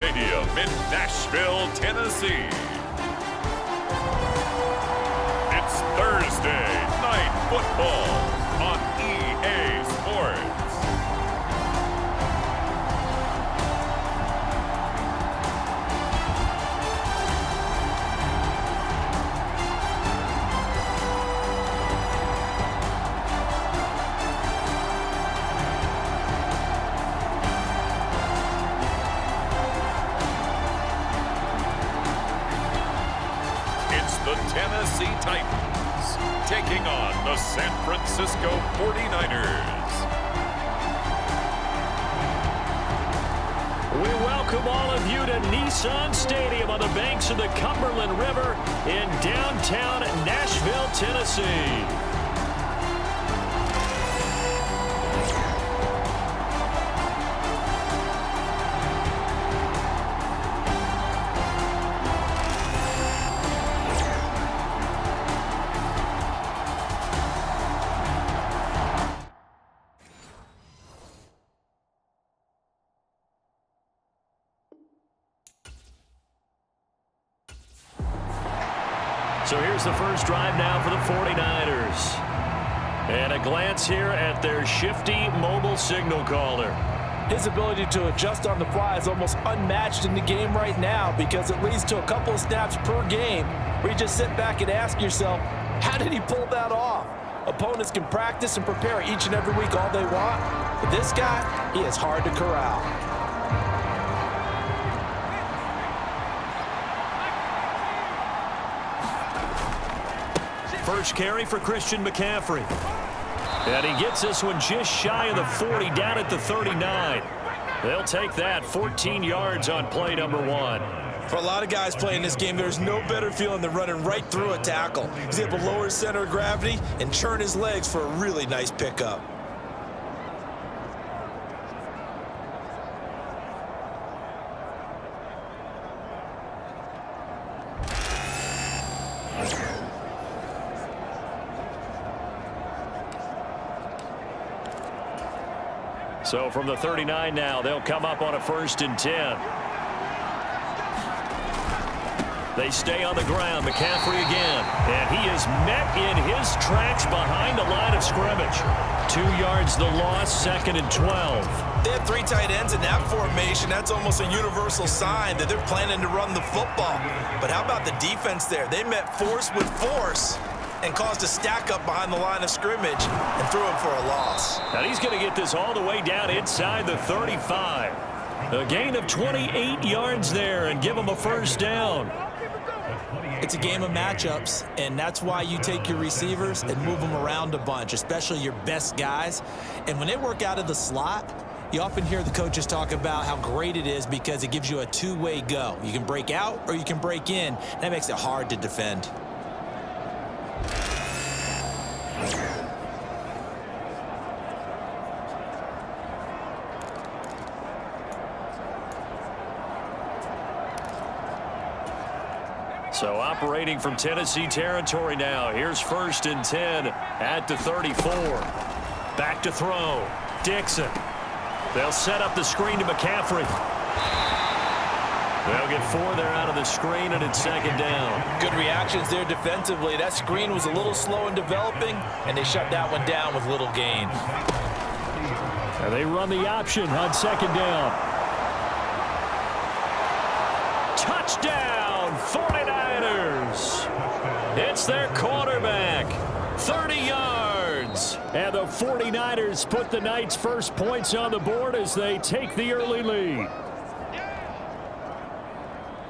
Stadium in Nashville, Tennessee. It's Thursday Night Football on EA Sports. The Tennessee Titans taking on the San Francisco 49ers. We welcome all of you to Nissan Stadium on the banks of the Cumberland River in downtown Nashville, Tennessee. So here's the first drive now for the 49ers. And a glance here at their shifty mobile signal caller. His ability to adjust on the fly is almost unmatched in the game right now because it leads to a couple of snaps per game where you just sit back and ask yourself, how did he pull that off? Opponents can practice and prepare each and every week all they want, but this guy, he is hard to corral. First carry for Christian McCaffrey. And he gets this one just shy of the 40, down at the 39. They'll take that 14 yards on play number 1. For a lot of guys playing this game, there's no better feeling than running right through a tackle. He's able to lower his center of gravity and churn his legs for a really nice pickup. So from the 39 now, they'll come up on a 1st and 10. They stay on the ground. McCaffrey again. And he is met in his tracks behind the line of scrimmage. 2 yards the loss, 2nd and 12. They have 3 tight ends in that formation. That's almost a universal sign that they're planning to run the football. But how about the defense there? They met force with force and caused a stack up behind the line of scrimmage and threw him for a loss. And he's going to get this all the way down inside the 35. A gain of 28 yards there and give him a 1st down. It's a game of matchups, and that's why you take your receivers and move them around a bunch, especially your best guys. And when they work out of the slot, you often hear the coaches talk about how great it is because it gives you a two-way go. You can break out or you can break in. That makes it hard to defend. So operating from Tennessee territory now. Here's 1st and 10 at the 34. Back to throw. Dixon. They'll set up the screen to McCaffrey. They'll get 4 there out of the screen, and it's 2nd down. Good reactions there defensively. That screen was a little slow in developing, and they shut that one down with little gain. And they run the option on 2nd down. Touchdown, 49ers. It's their quarterback. 30 yards. And the 49ers put the Knights' first points on the board as they take the early lead.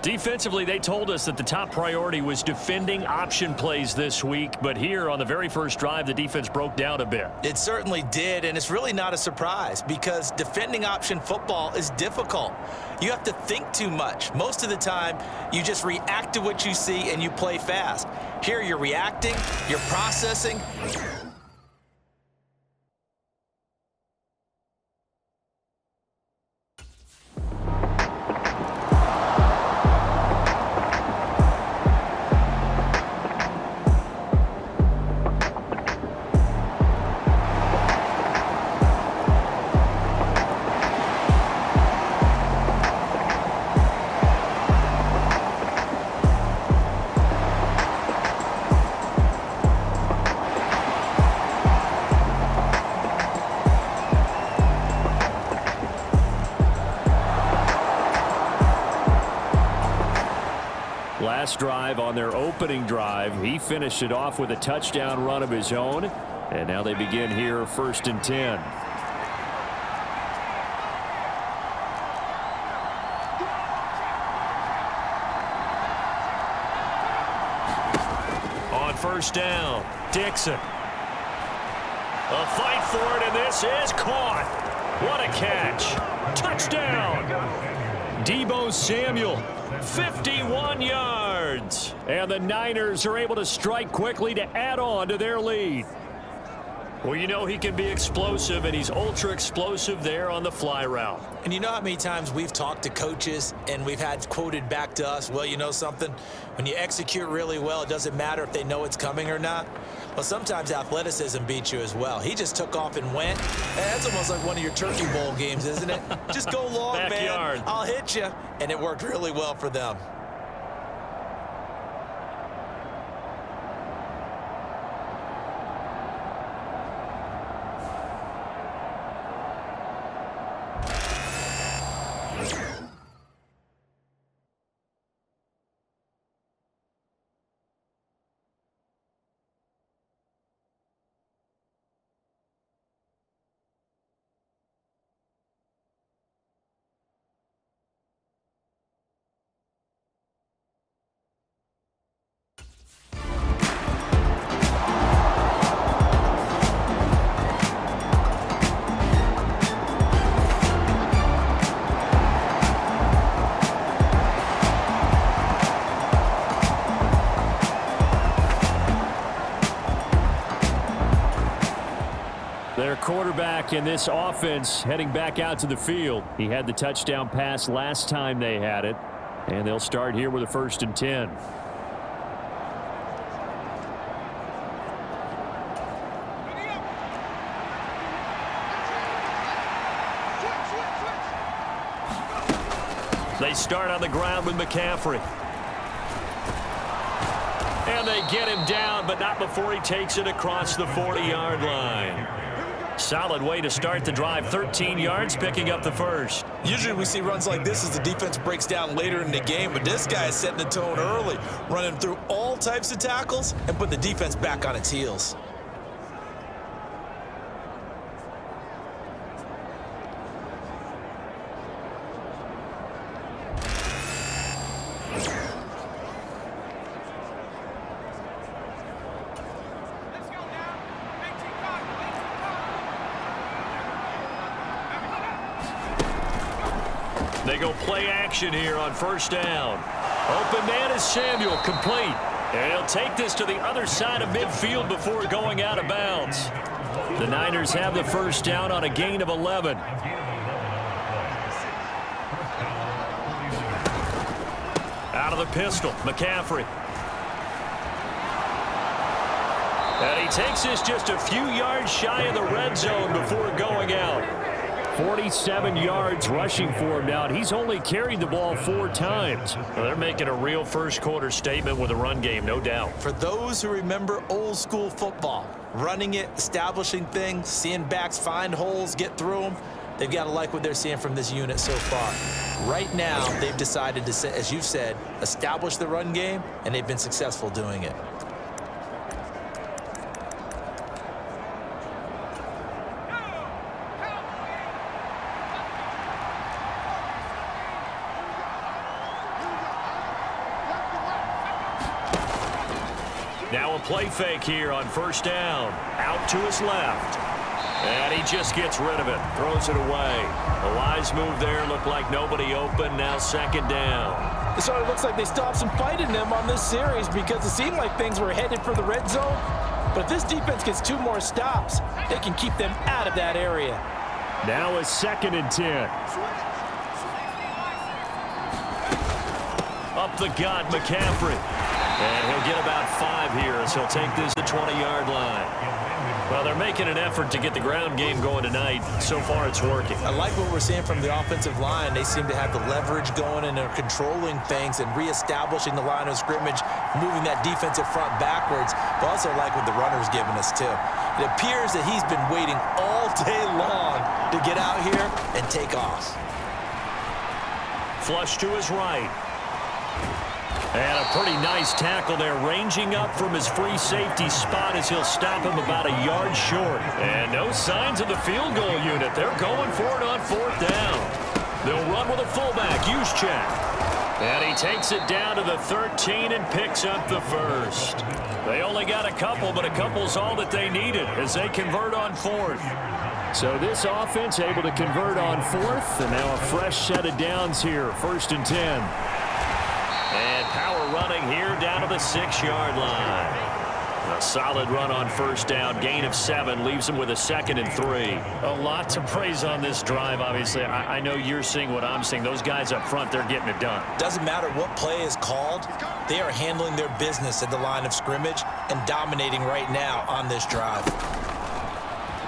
Defensively, they told us that the top priority was defending option plays this week, but here on the very first drive, the defense broke down a bit. It certainly did, and it's really not a surprise because defending option football is difficult. You have to think too much. Most of the time, you just react to what you see and you play fast. Here, you're reacting, you're processing. Last drive on their opening drive, he finished it off with a touchdown run of his own. And now they begin here 1st and 10. On 1st down, Dixon. A fight for it, and this is caught. What a catch. Touchdown. Deebo Samuel, 51 yards. And the Niners are able to strike quickly to add on to their lead. Well, you know he can be explosive, and he's ultra explosive there on the fly route. And you know how many times we've talked to coaches and we've had quoted back to us, well, you know something? When you execute really well, it doesn't matter if they know it's coming or not. Well, sometimes athleticism beats you as well. He just took off and went. That's almost like one of your Turkey Bowl games, isn't it? Just go long, Backyard. man. I'll hit you. And it worked really well for them. Their quarterback in this offense heading back out to the field. He had the touchdown pass last time they had it. And they'll start here with a 1st and 10. They start on the ground with McCaffrey. And they get him down, but not before he takes it across the 40-yard line. Solid way to start the drive. 13 yards, picking up the first. Usually we see runs like this as the defense breaks down later in the game, but this guy is setting the tone early, running through all types of tackles and put the defense back on its heels. They go play action here on 1st down. Open man is Samuel, complete. And he'll take this to the other side of midfield before going out of bounds. The Niners have the 1st down on a gain of 11. Out of the pistol, McCaffrey. And he takes this just a few yards shy of the red zone before going out. 47 yards rushing for him now. And he's only carried the ball 4 times. Well, they're making a real first-quarter statement with a run game, no doubt. For those who remember old-school football, running it, establishing things, seeing backs find holes, get through them, they've got to like what they're seeing from this unit so far. Right now, they've decided to, as you've said, establish the run game, and they've been successful doing it. Now a play fake here on 1st down. Out to his left. And he just gets rid of it. Throws it away. A wise move there. Looked like nobody open. Now 2nd down. It sort of looks like they stopped some fight in them on this series because it seemed like things were headed for the red zone. But if this defense gets 2 more stops, they can keep them out of that area. Now a 2nd and 10. Up the gut, McCaffrey. And he'll get about 5 here as he'll take this to the 20-yard line. Well, they're making an effort to get the ground game going tonight. So far, it's working. I like what we're seeing from the offensive line. They seem to have the leverage going, and they're controlling things and reestablishing the line of scrimmage, moving that defensive front backwards. But also like what the runner's giving us, too. It appears that he's been waiting all day long to get out here and take off. Flush to his right. And a pretty nice tackle there, ranging up from his free safety spot as he'll stop him about a yard short. And no signs of the field goal unit. They're going for it on 4th down. They'll run with a fullback, Juszczyk. And he takes it down to the 13 and picks up the first. They only got a couple, but a couple's all that they needed as they convert on 4th. So this offense able to convert on 4th, and now a fresh set of downs here, 1st and 10. And power running here down to the 6-yard line. A solid run on 1st down, gain of 7, leaves him with a 2nd and 3. A lot to praise on this drive, obviously. I know you're seeing what I'm seeing. Those guys up front, they're getting it done. Doesn't matter what play is called, they are handling their business at the line of scrimmage and dominating right now on this drive.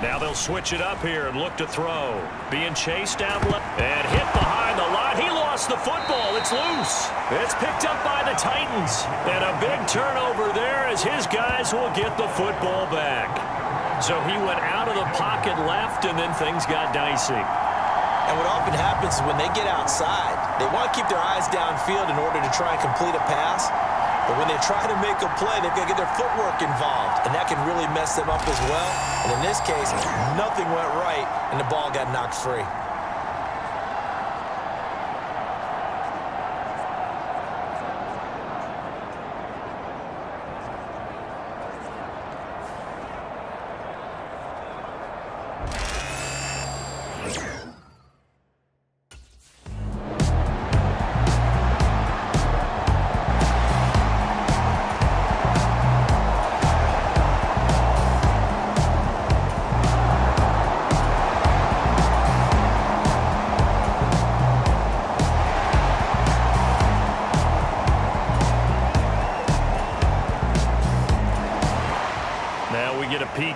Now they'll switch it up here and look to throw. Being chased down left and hit behind the line. He lost the football. It's loose. It's picked up by the Titans. And a big turnover there as his guys will get the football back. So he went out of the pocket left, and then things got dicey. And what often happens is when they get outside, they want to keep their eyes downfield in order to try and complete a pass. But when they try to make a play, they've got to get their footwork involved, and that can really mess them up as well. And in this case, nothing went right, and the ball got knocked free.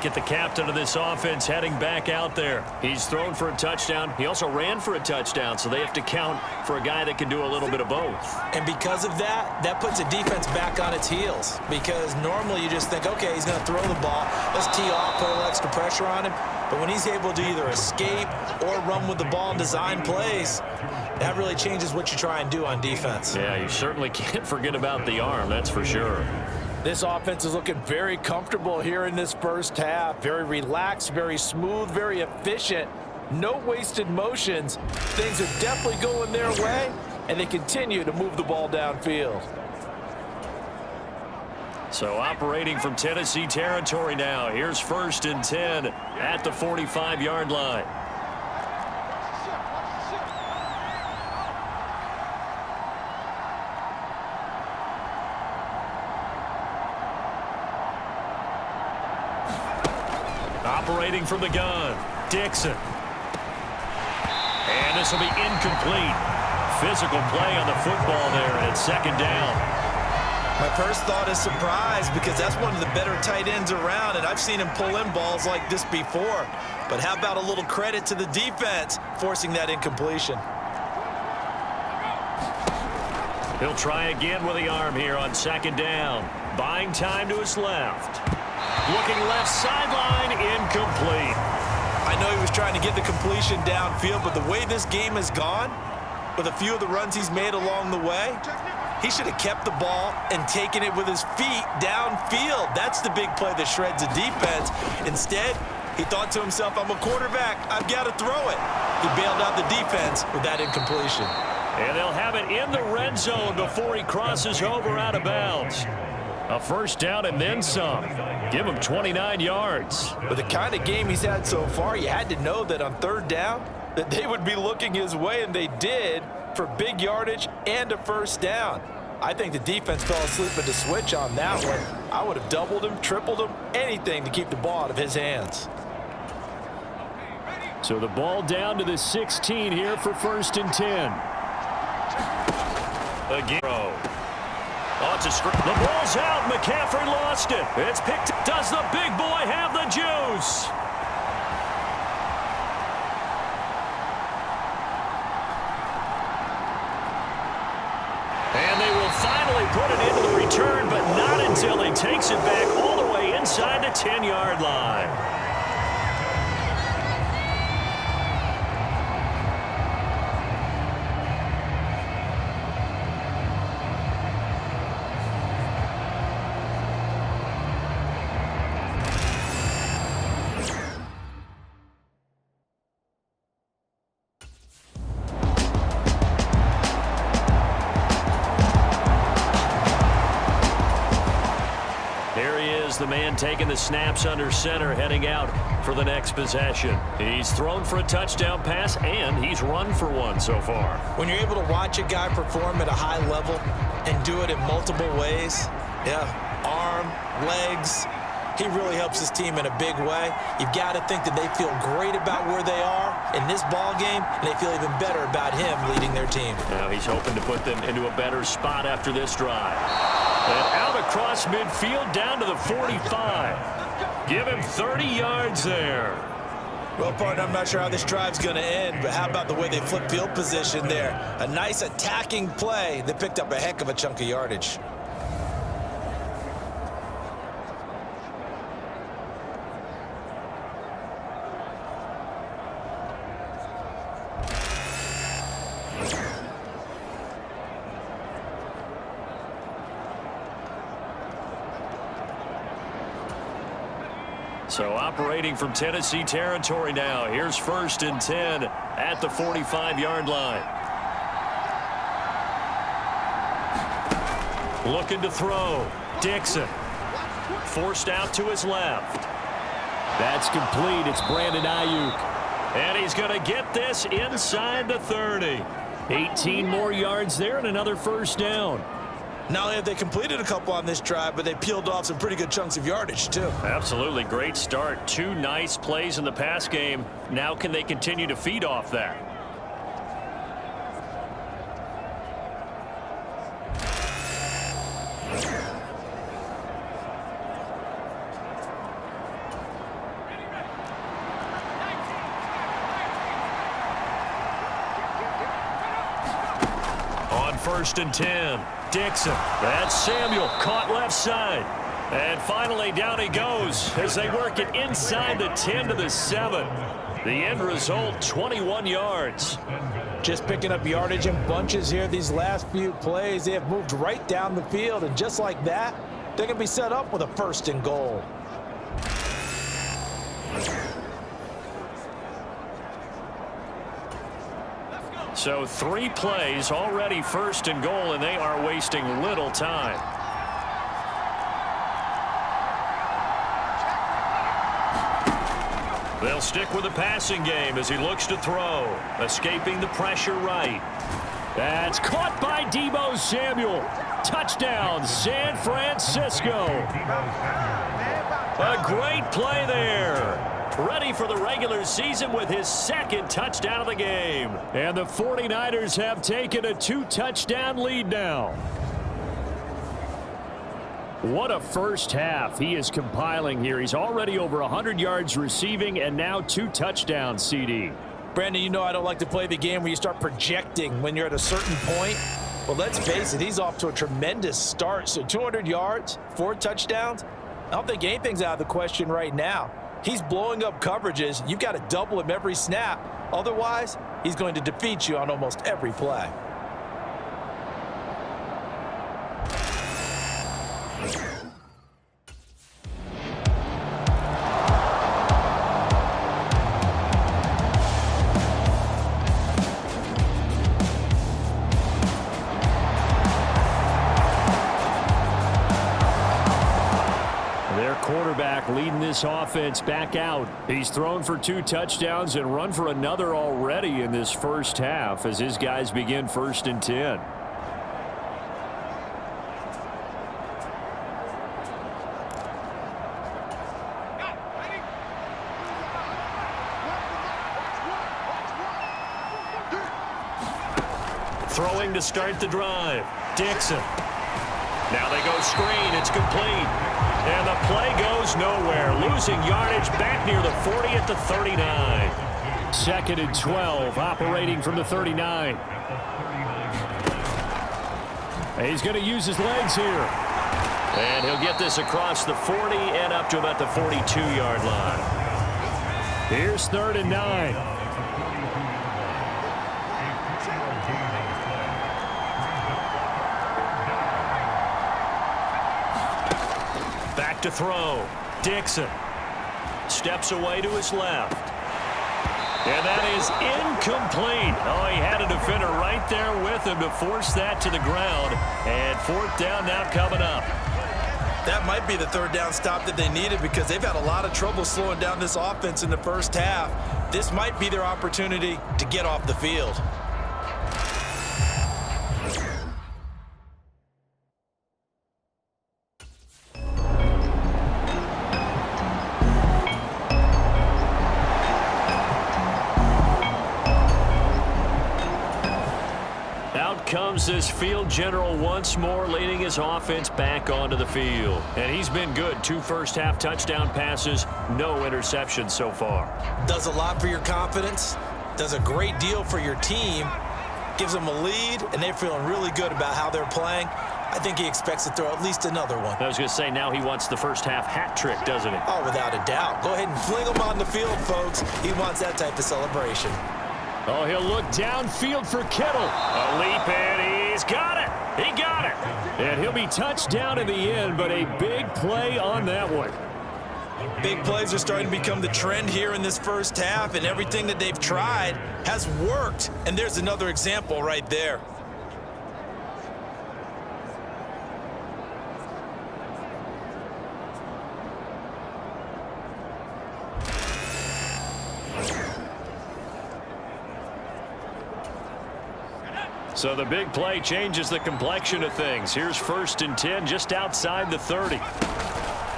At the captain of this offense heading back out there. He's thrown for a touchdown. He also ran for a touchdown, so they have to count for a guy that can do a little bit of both. And because of that, that puts a defense back on its heels, because normally you just think, okay, he's going to throw the ball. Let's tee off, put a little extra pressure on him. But when he's able to either escape or run with the ball and design plays, that really changes what you try and do on defense. Yeah, you certainly can't forget about the arm, that's for sure. This offense is looking very comfortable here in this first half. Very relaxed, very smooth, very efficient. No wasted motions. Things are definitely going their way, and they continue to move the ball downfield. So operating from Tennessee territory now. Here's 1st and 10 at the 45-yard line. Operating from the gun, Dixon. And this will be incomplete. Physical play on the football there, and it's 2nd down. My first thought is surprise, because that's one of the better tight ends around, and I've seen him pull in balls like this before. But how about a little credit to the defense forcing that incompletion? He'll try again with the arm here on 2nd down. Buying time to his left. Looking left sideline, incomplete. I know he was trying to get the completion downfield, but the way this game has gone, with a few of the runs he's made along the way, he should have kept the ball and taken it with his feet downfield. That's the big play that shreds the defense. Instead, he thought to himself, I'm a quarterback, I've got to throw it. He bailed out the defense with that incompletion. And they'll have it in the red zone before he crosses over out of bounds. A 1st down and then some. Give him 29 yards. With the kind of game he's had so far, you had to know that on 3rd down, that they would be looking his way, and they did, for big yardage and a 1st down. I think the defense fell asleep at the switch on that one. I would have doubled him, tripled him, anything to keep the ball out of his hands. So the ball down to the 16 here for 1st and 10. Again. Oh, it's a screen. The ball's out. McCaffrey lost it. It's picked. Does the big boy have the juice? And they will finally put it into the return, but not until he takes it back all the way inside the 10-yard line. is the man taking the snaps under center, heading out for the next possession. He's thrown for a touchdown pass, and he's run for one so far. When you're able to watch a guy perform at a high level and do it in multiple ways, arm, legs, he really helps his team in a big way. You've got to think that they feel great about where they are in this ball game, and they feel even better about him leading their team. Now he's hoping to put them into a better spot after this drive. And out across midfield down to the 45. Give him 30 yards there. Well, partner, I'm not sure how this drive's going to end, but how about the way they flip field position there? A nice attacking play that picked up a heck of a chunk of yardage. So operating from Tennessee territory now. Here's 1st and 10 at the 45-yard line. Looking to throw. Dixon. Forced out to his left. That's complete. It's Brandon Ayuk. And he's going to get this inside the 30. 18 more yards there and another 1st down. Not only have they completed a couple on this drive, but they peeled off some pretty good chunks of yardage, too. Absolutely. Great start. 2 nice plays in the pass game. Now can they continue to feed off that? On 1st and 10. Dixon. That's Samuel. Caught left side. And finally down he goes as they work it inside the 10 to the 7. The end result, 21 yards. Just picking up yardage in bunches here these last few plays. They have moved right down the field, and just like that, they're going to be set up with a 1st and goal. So 3 plays, already 1st and goal, and they are wasting little time. They'll stick with the passing game as he looks to throw. Escaping the pressure right. That's caught by Deebo Samuel. Touchdown, San Francisco. A great play there. Ready for the regular season with his 2nd touchdown of the game. And the 49ers have taken a 2-touchdown lead now. What a first half he is compiling here. He's already over 100 yards receiving and now 2 touchdowns, CD. Brandon, you know I don't like to play the game where you start projecting when you're at a certain point. Well, let's face it, he's off to a tremendous start. So 200 yards, 4 touchdowns. I don't think anything's out of the question right now. He's blowing up coverages. You've got to double him every snap. Otherwise, he's going to defeat you on almost every play. Quarterback leading this offense back out. He's thrown for 2 touchdowns and run for another already in this first half as his guys begin 1st and 10. Throwing to start the drive. Dixon. Now they go screen. It's complete. And the play goes nowhere. Losing yardage back near the 40 at the 39. 2nd and 12, operating from the 39. He's going to use his legs here. And he'll get this across the 40 and up to about the 42-yard line. Here's 3rd and 9. To throw. Dixon steps away to his left. And that is incomplete. Oh, he had a defender right there with him to force that to the ground. And 4th down now coming up. That might be the third down stop that they needed because they've had a lot of trouble slowing down this offense in the first half. This might be their opportunity to get off the field. Comes this field general once more, leading his offense back onto the field. And he's been good. 2 first-half touchdown passes, no interceptions so far. Does a lot for your confidence, does a great deal for your team, gives them a lead, and they're feeling really good about how they're playing. I think he expects to throw at least another one. I was going to say, now he wants the first-half hat trick, doesn't he? Oh, without a doubt. Go ahead and fling him on the field, folks. He wants that type of celebration. Oh, he'll look downfield for Kittle. A leap, and he's got it. He got it. And he'll be touched down in the end, but a big play on that one. Big plays are starting to become the trend here in this first half, and everything that they've tried has worked. And there's another example right there. So the big play changes the complexion of things. Here's 1st and 10 just outside the 30.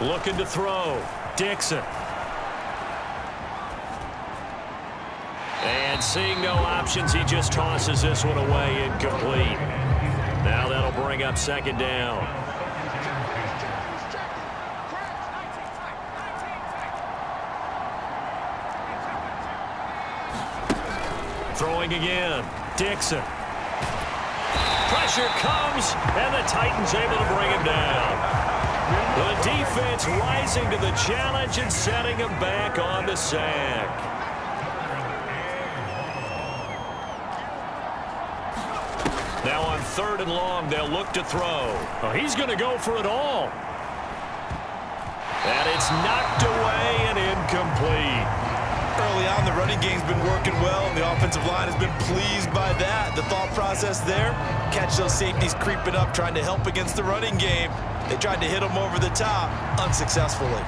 Looking to throw. Dixon. And seeing no options, he just tosses this one away, incomplete. Now that'll bring up 2nd down. Throwing again. Dixon. Pressure comes, and the Titans able to bring him down. The defense rising to the challenge and setting him back on the sack. Now on 3rd and long, they'll look to throw. Oh, he's going to go for it all. And it's knocked away and incomplete. Early on, the running game's been working well, and the offensive line has been pleased by that. The thought process there, catch those safeties creeping up, trying to help against the running game. They tried to hit them over the top, unsuccessfully.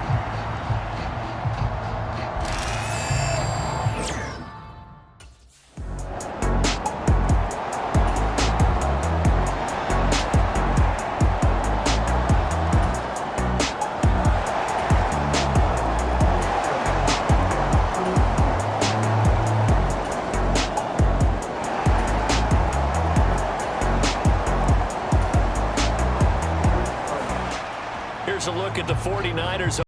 Here's a look at the 49ers.